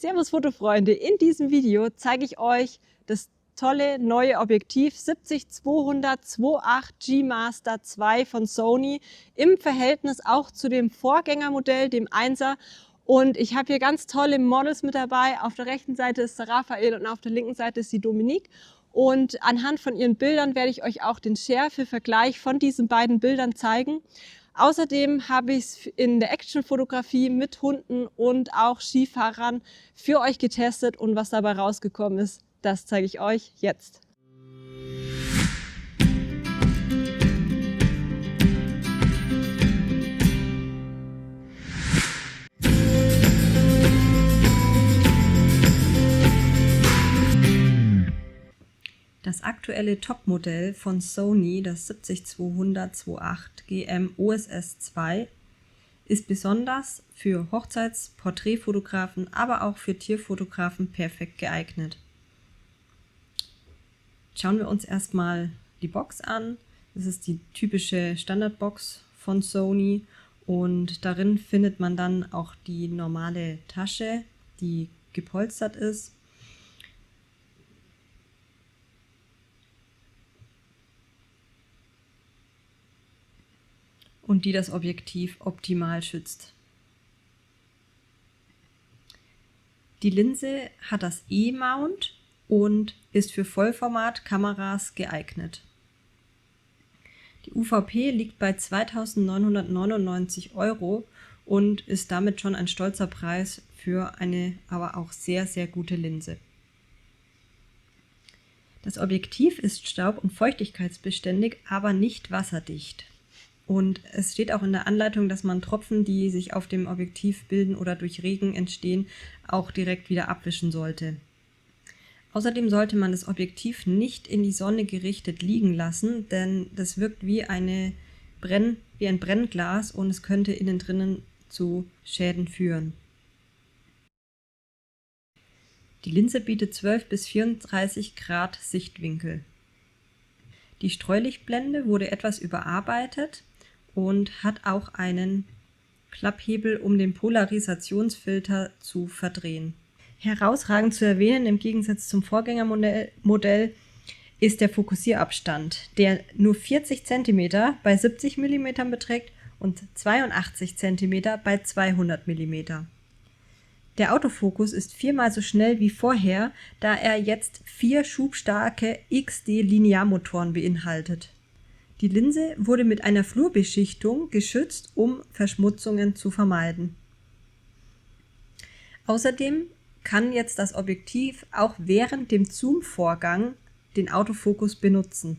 Servus Fotofreunde, in diesem Video zeige ich euch das tolle neue Objektiv 70-200 2.8 G Master 2 von Sony im Verhältnis auch zu dem Vorgängermodell, dem 1er. Und ich habe hier ganz tolle Models mit dabei. Auf der rechten Seite ist der Raphael und auf der linken Seite ist die Dominique. Und anhand von ihren Bildern werde ich euch auch den Schärfe-Vergleich von diesen beiden Bildern zeigen. Außerdem habe ich es in der Actionfotografie mit Hunden und auch Skifahrern für euch getestet und was dabei rausgekommen ist, das zeige ich euch jetzt. Das aktuelle Topmodell von Sony, das 70-200 2.8 GM OSS 2, ist besonders für Hochzeits-, Porträtfotografen, aber auch für Tierfotografen perfekt geeignet. Schauen wir uns erstmal die Box an. Das ist die typische Standardbox von Sony und darin findet man dann auch die normale Tasche, die gepolstert ist. Und die das Objektiv optimal schützt. Die Linse hat das E-Mount und ist für Vollformat-Kameras geeignet. Die UVP liegt bei 2.999 € und ist damit schon ein stolzer Preis für eine aber auch sehr, sehr gute Linse. Das Objektiv ist staub- und feuchtigkeitsbeständig, aber nicht wasserdicht. Und es steht auch in der Anleitung, dass man Tropfen, die sich auf dem Objektiv bilden oder durch Regen entstehen, auch direkt wieder abwischen sollte. Außerdem sollte man das Objektiv nicht in die Sonne gerichtet liegen lassen, denn das wirkt wie ein Brennglas und es könnte innen drinnen zu Schäden führen. Die Linse bietet 12 bis 34 Grad Sichtwinkel. Die Streulichtblende wurde etwas überarbeitet und hat auch einen Klapphebel, um den Polarisationsfilter zu verdrehen. Herausragend zu erwähnen, im Gegensatz zum Vorgängermodell, ist der Fokussierabstand, der nur 40 cm bei 70 mm beträgt und 82 cm bei 200 mm. Der Autofokus ist viermal so schnell wie vorher, da er jetzt 4 schubstarke XD-Linearmotoren beinhaltet. Die Linse wurde mit einer Fluorbeschichtung geschützt, um Verschmutzungen zu vermeiden. Außerdem kann jetzt das Objektiv auch während dem Zoom-Vorgang den Autofokus benutzen.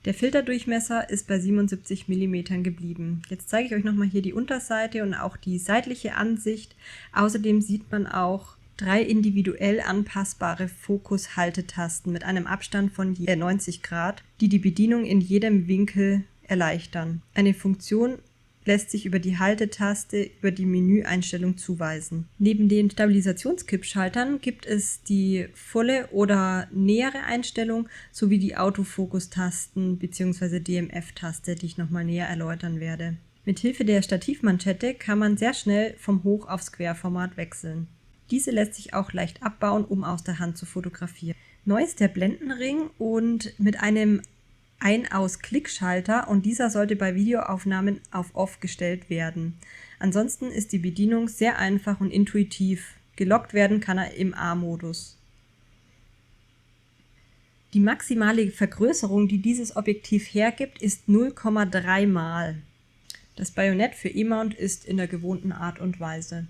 Der Filterdurchmesser ist bei 77 mm geblieben. Jetzt zeige ich euch nochmal hier die Unterseite und auch die seitliche Ansicht. Außerdem sieht man auch 3 individuell anpassbare Fokushaltetasten mit einem Abstand von 90 Grad, die die Bedienung in jedem Winkel erleichtern. Eine Funktion lässt sich über die Haltetaste über die Menüeinstellung zuweisen. Neben den Stabilisationskippschaltern gibt es die volle oder nähere Einstellung sowie die Autofokus-Tasten bzw. DMF-Taste, die ich nochmal näher erläutern werde. Mithilfe der Stativmanschette kann man sehr schnell vom Hoch- aufs Querformat wechseln. Diese lässt sich auch leicht abbauen, um aus der Hand zu fotografieren. Neu ist der Blendenring und mit einem Ein-Aus-Klickschalter und dieser sollte bei Videoaufnahmen auf Off gestellt werden. Ansonsten ist die Bedienung sehr einfach und intuitiv. Gelockt werden kann er im A-Modus. Die maximale Vergrößerung, die dieses Objektiv hergibt, ist 0,3 mal. Das Bajonett für E-Mount ist in der gewohnten Art und Weise.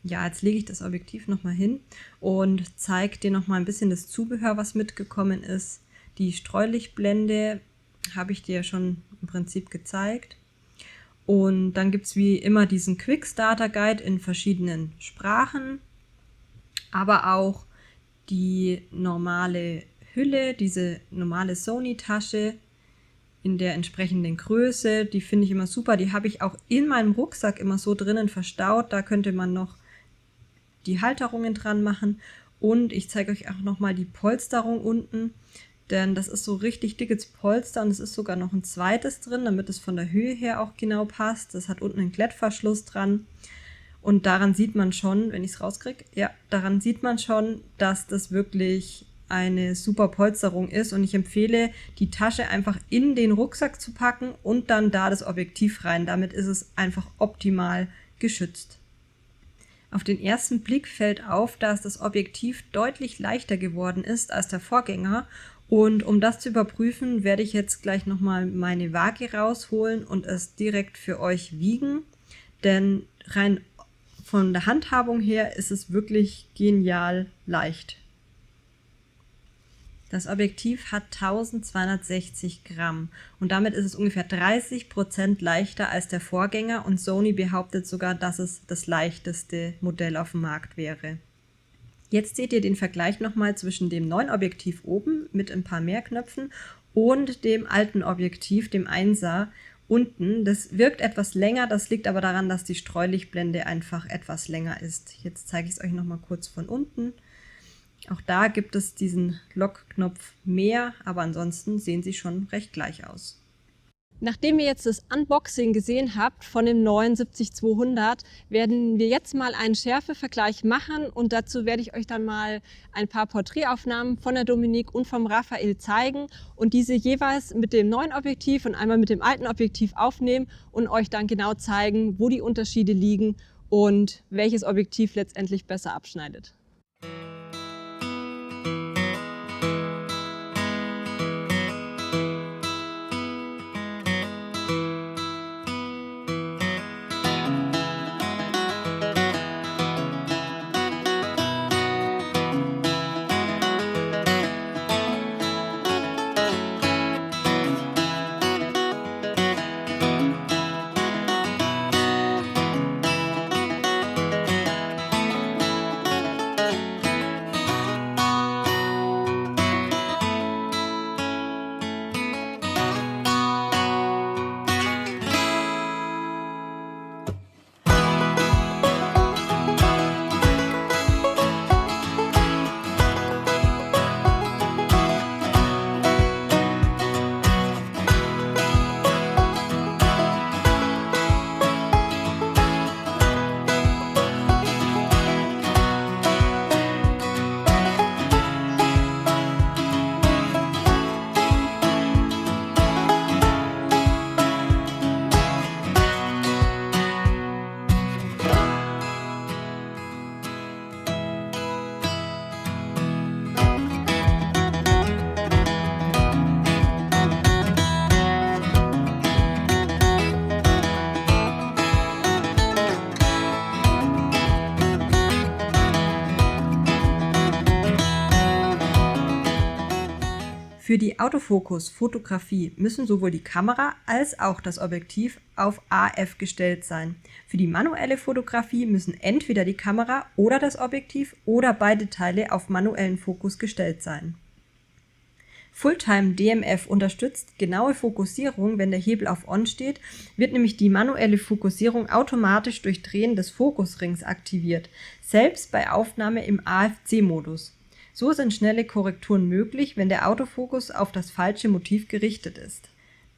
Ja, jetzt lege ich das Objektiv nochmal hin und zeige dir nochmal ein bisschen das Zubehör, was mitgekommen ist. Die Streulichtblende habe ich dir schon im Prinzip gezeigt. Und dann gibt es wie immer diesen Quick Starter Guide in verschiedenen Sprachen, aber auch die normale Hülle, diese normale Sony-Tasche in der entsprechenden Größe. Die finde ich immer super. Die habe ich auch in meinem Rucksack immer so drinnen verstaut. Da könnte man noch die Halterungen dran machen und ich zeige euch auch nochmal die Polsterung unten, denn das ist so richtig dickes Polster und es ist sogar noch ein zweites drin, damit es von der Höhe her auch genau passt. Das hat unten einen Klettverschluss dran Und daran sieht man schon, wenn ich es rauskriege, ja, daran sieht man schon, dass das wirklich eine super Polsterung ist. Und ich empfehle, die Tasche einfach in den Rucksack zu packen und dann da das Objektiv rein. Damit ist es einfach optimal geschützt. Auf den ersten Blick fällt auf, dass das Objektiv deutlich leichter geworden ist als der Vorgänger. Und um das zu überprüfen, werde ich jetzt gleich nochmal meine Waage rausholen und es direkt für euch wiegen. Denn rein von der Handhabung her ist es wirklich genial leicht. Das Objektiv hat 1260 Gramm und damit ist es ungefähr 30% leichter als der Vorgänger und Sony behauptet sogar, dass es das leichteste Modell auf dem Markt wäre. Jetzt seht ihr den Vergleich nochmal zwischen dem neuen Objektiv oben mit ein paar mehr Knöpfen und dem alten Objektiv, dem 1er, unten. Das wirkt etwas länger, das liegt aber daran, dass die Streulichtblende einfach etwas länger ist. Jetzt zeige ich es euch nochmal kurz von unten. Auch da gibt es diesen Lockknopf mehr, aber ansonsten sehen sie schon recht gleich aus. Nachdem ihr jetzt das Unboxing gesehen habt von dem neuen 70-200, werden wir jetzt mal einen Schärfevergleich machen und dazu werde ich euch dann mal ein paar Porträtaufnahmen von der Dominique und vom Raphael zeigen und diese jeweils mit dem neuen Objektiv und einmal mit dem alten Objektiv aufnehmen und euch dann genau zeigen, wo die Unterschiede liegen und welches Objektiv letztendlich besser abschneidet. Für die Autofokus-Fotografie müssen sowohl die Kamera als auch das Objektiv auf AF gestellt sein. Für die manuelle Fotografie müssen entweder die Kamera oder das Objektiv oder beide Teile auf manuellen Fokus gestellt sein. Fulltime DMF unterstützt genaue Fokussierung, wenn der Hebel auf On steht, wird nämlich die manuelle Fokussierung automatisch durch Drehen des Fokusrings aktiviert, selbst bei Aufnahme im AFC-Modus. So sind schnelle Korrekturen möglich, wenn der Autofokus auf das falsche Motiv gerichtet ist.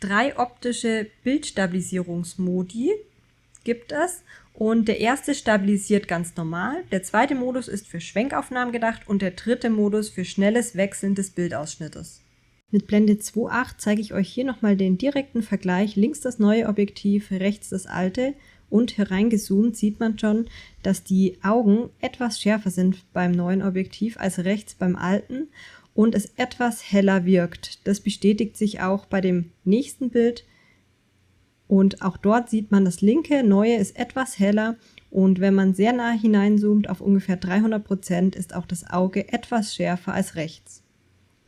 3 optische Bildstabilisierungsmodi gibt es und der erste stabilisiert ganz normal, der zweite Modus ist für Schwenkaufnahmen gedacht und der dritte Modus für schnelles Wechseln des Bildausschnittes. Mit Blende 2.8 zeige ich euch hier nochmal den direkten Vergleich, links das neue Objektiv, rechts das alte. Und hereingezoomt sieht man schon, dass die Augen etwas schärfer sind beim neuen Objektiv als rechts beim alten und es etwas heller wirkt. Das bestätigt sich auch bei dem nächsten Bild und auch dort sieht man, das linke neue ist etwas heller und wenn man sehr nah hineinzoomt auf ungefähr 300%, ist auch das Auge etwas schärfer als rechts.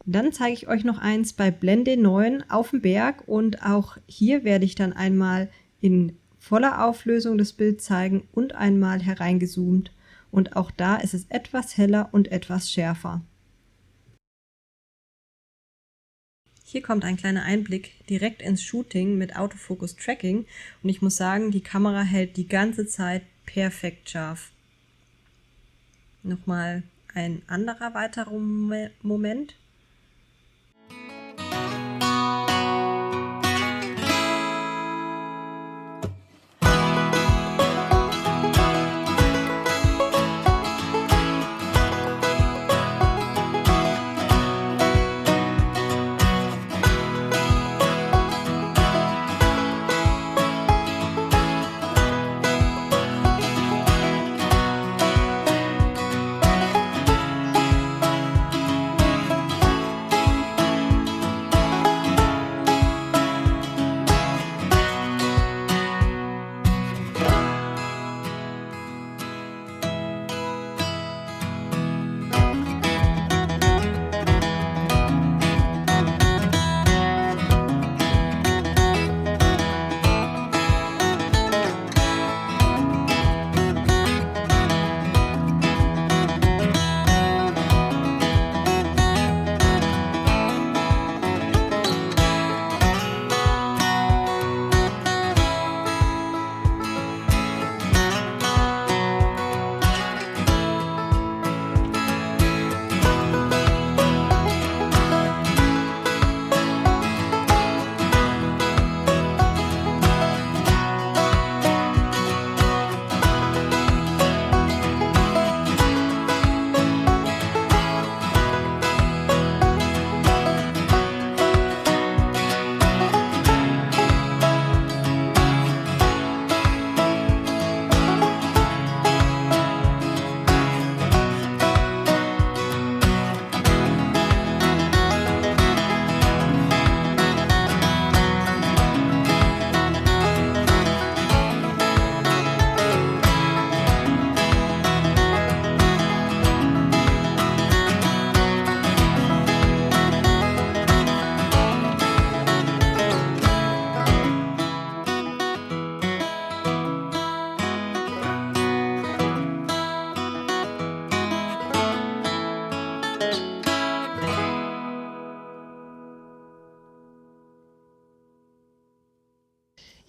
Dann zeige ich euch noch eins bei Blende 9 auf dem Berg und auch hier werde ich dann einmal in voller Auflösung das Bild zeigen und einmal hereingezoomt und auch da ist es etwas heller und etwas schärfer. Hier kommt ein kleiner Einblick direkt ins Shooting mit Autofocus Tracking und ich muss sagen, die Kamera hält die ganze Zeit perfekt scharf. Nochmal ein anderer weiterer Moment.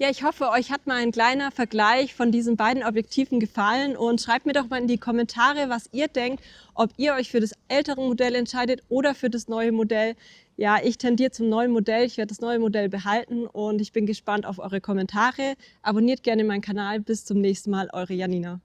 Ja, ich hoffe, euch hat mal ein kleiner Vergleich von diesen beiden Objektiven gefallen und schreibt mir doch mal in die Kommentare, was ihr denkt, ob ihr euch für das ältere Modell entscheidet oder für das neue Modell. Ja, ich tendiere zum neuen Modell, ich werde das neue Modell behalten und ich bin gespannt auf eure Kommentare. Abonniert gerne meinen Kanal, bis zum nächsten Mal, eure Janina.